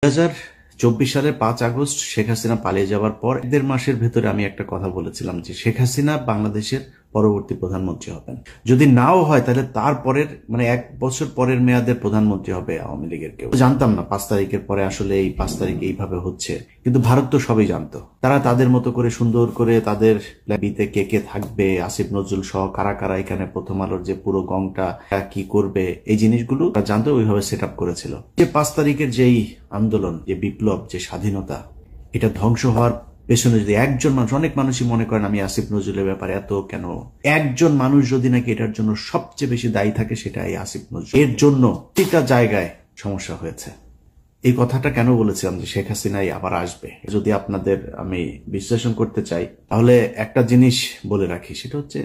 2024 সালের 5 আগস্ট শেখ হাসিনা পালিয়ে যাওয়ার পর 1.5 মাসের ভেতরে আমি একটা কথা বলেছিলাম যে শেখ হাসিনা বাংলাদেশের পরবর্তী প্রধানমন্ত্রী হবেন। যদি নাও হয় তাহলে তার পরের 1 বছর পরের মেয়াদের প্রধানমন্ত্রী হবে আওয়ামী লীগের কেউ। জানতাম না 5 তারিখের পরে আসলে এই 5 তারিখে এইভাবে হচ্ছে, কিন্তু ভারত তো সবই জানতো। তারা তাদের মতো করে সুন্দর করে তাদের বিতে কে কে থাকবে, আসিফ নজরুল সহ কারা কারা এখানে প্রথম আলোর যে পুরো গংটা কি করবে, এই জিনিসগুলো জানতো, ওইভাবে সেট আপ করেছিল। যে 5 তারিখের যেই আন্দোলন, যে বিপ্লব, যে স্বাধীনতা, এটা ধ্বংস হওয়ার পেছনে যদি একজন মানুষ, অনেক মানুষই মনে করেন আমি আসিফ নজরুলের ব্যাপারে এত কেন, একজন মানুষ যদি নাকি এটার জন্য সবচেয়ে বেশি দায়ী থাকে সেটা এই আসিফ নজরুল। এর জন্য প্রতিটা জায়গায় সমস্যা হয়েছে। এই কথাটা কেন বলেছিলাম যে শেখ হাসিনাই আবার আসবে, যদি আপনাদের আমি বিশ্লেষণ করতে চাই তাহলে একটা জিনিস বলে রাখি, সেটা হচ্ছে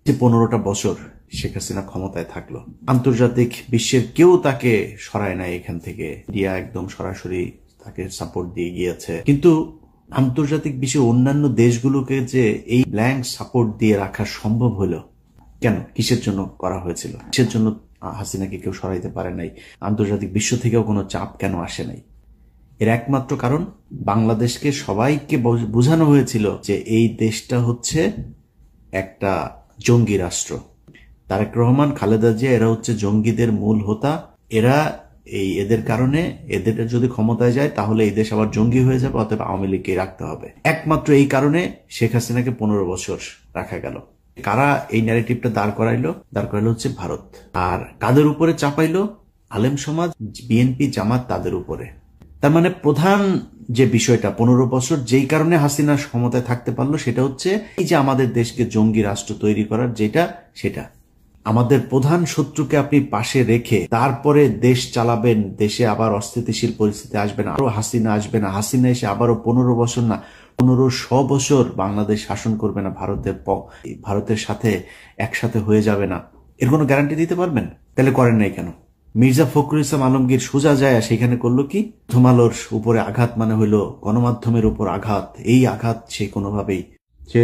যে 15টা বছর শেখ হাসিনা ক্ষমতায় থাকলো, আন্তর্জাতিক বিশ্বের কেউ তাকে সরায় নাই এখান থেকে, ইন্ডিয়া একদম সরাসরি তাকে সাপোর্ট দিয়ে গিয়েছে। কিন্তু আন্তর্জাতিক বিশ্বের অন্যান্য দেশগুলোকে যে এই ব্ল্যাঙ্ক সাপোর্ট দিয়ে রাখা সম্ভব হলো কেন? কিসের জন্য করা হয়েছিল? কিসের জন্য হাসিনাকে কেউ সরাইতে পারে নাই? আন্তর্জাতিক বিশ্ব থেকেও কোনো চাপ কেন আসে নাই? এর একমাত্র কারণ, বাংলাদেশকে সবাইকে বোঝানো হয়েছিল যে এই দেশটা হচ্ছে একটা জঙ্গি রাষ্ট্র। তারেক রহমান, খালেদা জিয়া এরা হচ্ছে জঙ্গিদের মূল হোতা। এরা এদের কারণে, এদের যদি ক্ষমতায় যায় তাহলে এই দেশ আবার জঙ্গি হয়ে যাবে, অতএব আওয়ামী লীগকে রাখতে হবে। একমাত্র এই কারণে শেখ হাসিনাকে 15 বছর রাখা গেল। কারা এই ন্যারেটিভটা দাঁড় করাইলো হচ্ছে ভারত। আর কাদের উপরে চাপাইলো? আলেম সমাজ, বিএনপি, জামাত, তাদের উপরে। তার মানে প্রধান যে বিষয়টা 15 বছর যেই কারণে হাসিনা ক্ষমতায় থাকতে পারলো সেটা হচ্ছে এই যে আমাদের দেশকে জঙ্গি রাষ্ট্র তৈরি করার সেটা। আমাদের প্রধান শত্রুকে আপনি পাশে রেখে তারপরে দেশ চালাবেন, দেশে আবার অস্থিতিশীল পরিস্থিতি আসবে না, আরো হাসিনা আসবে না, হাসিনা এসে আবারও 15 বছর না 1500 বছর বাংলাদেশ শাসন করবে না, ভারতের সাথে একসাথে হয়ে যাবে না, এর কোনো গ্যারান্টি দিতে পারবেন? তাহলে করেন নাই কেন? মির্জা ফখরুল ইসলাম আলমগীর সোজা যায় সেখানে করলো কি? প্রথম আলোর উপরে আঘাত মানে হইলো গণমাধ্যমের উপর আঘাত। এই আঘাত সে কোনোভাবেই, সে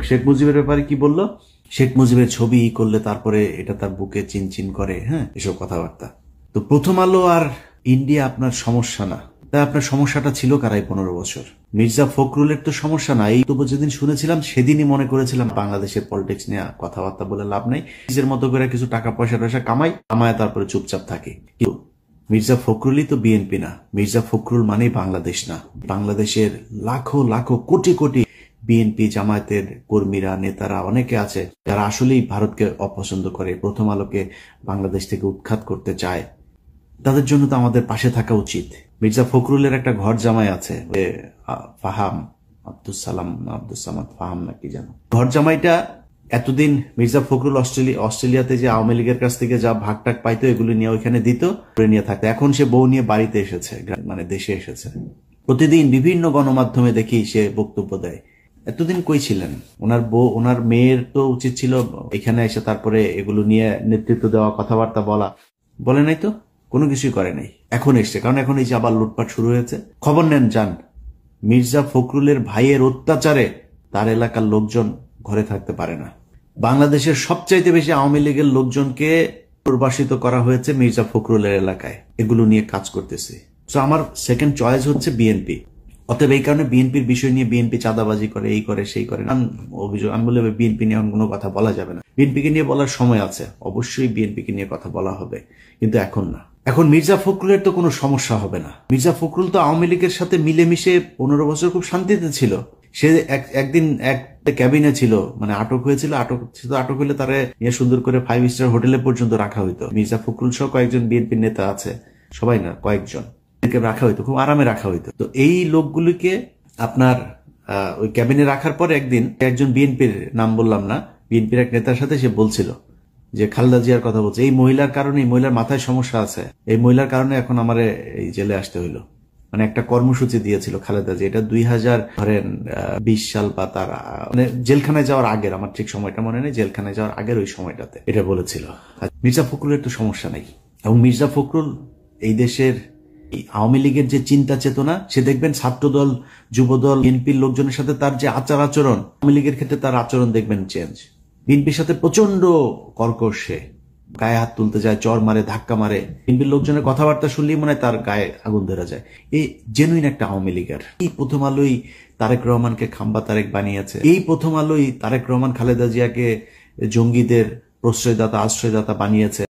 শেখ মুজিবের ব্যাপারে কি বললো? শেখ মুজিবের ছবি করলে তারপরে এটা তার বুকে চিনচিন করে, হ্যাঁ, এসব কথাবার্তা। তো প্রথম আলো আর ইন্ডিয়া আপনার সমস্যা না, তাই আপনার সমস্যাটা ছিল কারাই 15 বছর। মির্জা ফখরুলের তো সমস্যা না, এই তবু যেদিন শুনেছিলাম সেদিনই মনে করেছিলাম বাংলাদেশের পলিটিক্স নিয়ে কথাবার্তা বলে লাভ নাই, নিজের মতো করে কিছু টাকা পয়সা কামায় তারপরে চুপচাপ থাকে। কিন্তু মির্জা ফখরুলই তো বিএনপি না, মির্জা ফখরুল মানেই বাংলাদেশ না। বাংলাদেশের লাখো লাখো কোটি কোটি বিএনপি, জামায়াতের কর্মীরা, নেতারা অনেকে আছে যারা আসলেই ভারতকে অপছন্দ করে, প্রথম আলোকে বাংলাদেশ থেকে উৎখাত করতে চায়। তাদের জন্য তো আমাদের পাশে থাকা উচিত। মির্জা ফখরুলের একটা ঘর জামাই আছে, ফাহাম, আব্দুল সামাদ ফাহাম নাকি যেন, ঘর জামাইটা এতদিন মির্জা ফখরুল অস্ট্রেলিয়াতে যে আওয়ামী লীগের কাছ থেকে যা ভাগটাক পাইতো এগুলো নিয়ে ওইখানে দিত, নিয়ে থাকতো। এখন সে বউ নিয়ে বাড়িতে এসেছে, দেশে এসেছে। প্রতিদিন বিভিন্ন গণমাধ্যমে দেখি সে বক্তব্য দেয়। এতদিন কই ছিলেন? ওনার মেয়ের তো উচিত ছিল এখানে এসে তারপরে এগুলো নিয়ে নেতৃত্ব দেওয়া, কথাবার্তা বলে নাই তো, কোনো কিছুই করে নাই। এখন এসছে, কারণ এখন এই যে আবার লুটপাট শুরু হয়েছে। খবর নেন, যান। মির্জা ফখরুলের ভাইয়ের অত্যাচারে তার এলাকার লোকজন ঘরে থাকতে পারে না। বাংলাদেশের সবচাইতে বেশি আওয়ামী লীগের লোকজনকে প্রবাসিত করা হয়েছে মির্জা ফখরুলের এলাকায়, এগুলো নিয়ে কাজ করতেছে। তো আমার সেকেন্ড চয়েস হচ্ছে বিএনপি। অতএব এই কারণে বিএনপির বিষয় নিয়ে বিএনপি চাঁদাবাজি করে, এই করে সেই করে অভিযোগ, আমি বলে বিএনপি নিয়ে কোনো কথা বলা যাবে না। বিএনপিকে নিয়ে বলার সময় আছে, অবশ্যই বিএনপিকে নিয়ে কথা বলা হবে, কিন্তু এখন না। এখন মির্জা ফখরুলের তো কোনো সমস্যা হবে না। মির্জা ফখরুল তো আওয়ামী লীগের সাথে মিলেমিশে 15 বছর খুব শান্তিতে ছিল। সে একদিন এক ক্যাবিনে ছিল, আটক হয়েছিল, আটক হলে তারা নিয়ে সুন্দর করে 5 স্টার হোটেলে পর্যন্ত রাখা হইতো। মির্জা ফখরুল সহ কয়েকজন বিএনপির নেতা আছে, সবাই না, কয়েকজন রাখা হইতো, খুব আরামে রাখা হইতো। তো এই লোকগুলিকে আপনার ওই ক্যাবিনে রাখার পর একজন বিএনপির নাম বললাম না, বিএনপির এক নেতার সাথে সে বলছিল যে খালেদা জিয়ার কথা বলছে, এই মহিলার কারণে, এই মহিলার মাথায় সমস্যা আছে, এই মহিলার কারণে এখন আমার এই জেলে আসতে হইলো। একটা কর্মসূচি দিয়েছিল খালেদা জিয়া, এটা 2020 সাল বা তার জেলখানায় যাওয়ার আগের, আমার ঠিক সময়টা মনে নেই, জেলখানায় যাওয়ার আগের ওই সময়টাতে এটা বলেছিল। মির্জা ফখরুলের তো সমস্যা নেই, এবং মির্জা ফখরুল এই দেশের আওয়ামী লীগের যে চিন্তা চেতনা, সে দেখবেন ছাত্রদল, যুবদল, বিএনপির লোকজনের সাথে তার যে আচরণ, আওয়ামী লীগের ক্ষেত্রে তার আচরণ দেখবেন চেঞ্জ। বিএনপির সাথে প্রচন্ড কর্কশ সে, গায়ে হাত তুলতে যায়, চর মারে, ধাক্কা মারে। বিএনপির লোকজনের কথাবার্তা শুনলেই মনে হয় তার গায়ে আগুন ধরে যায়। এই জেনুইন একটা আওয়ামী লীগের। এই প্রথম আলোই তারেক রহমানকে খাম্বা তারেক বানিয়েছে। এই প্রথম আলোই তারেক রহমান খালেদা জিয়াকে জঙ্গিদের প্রশ্রয়দাতা, আশ্রয়দাতা বানিয়েছে।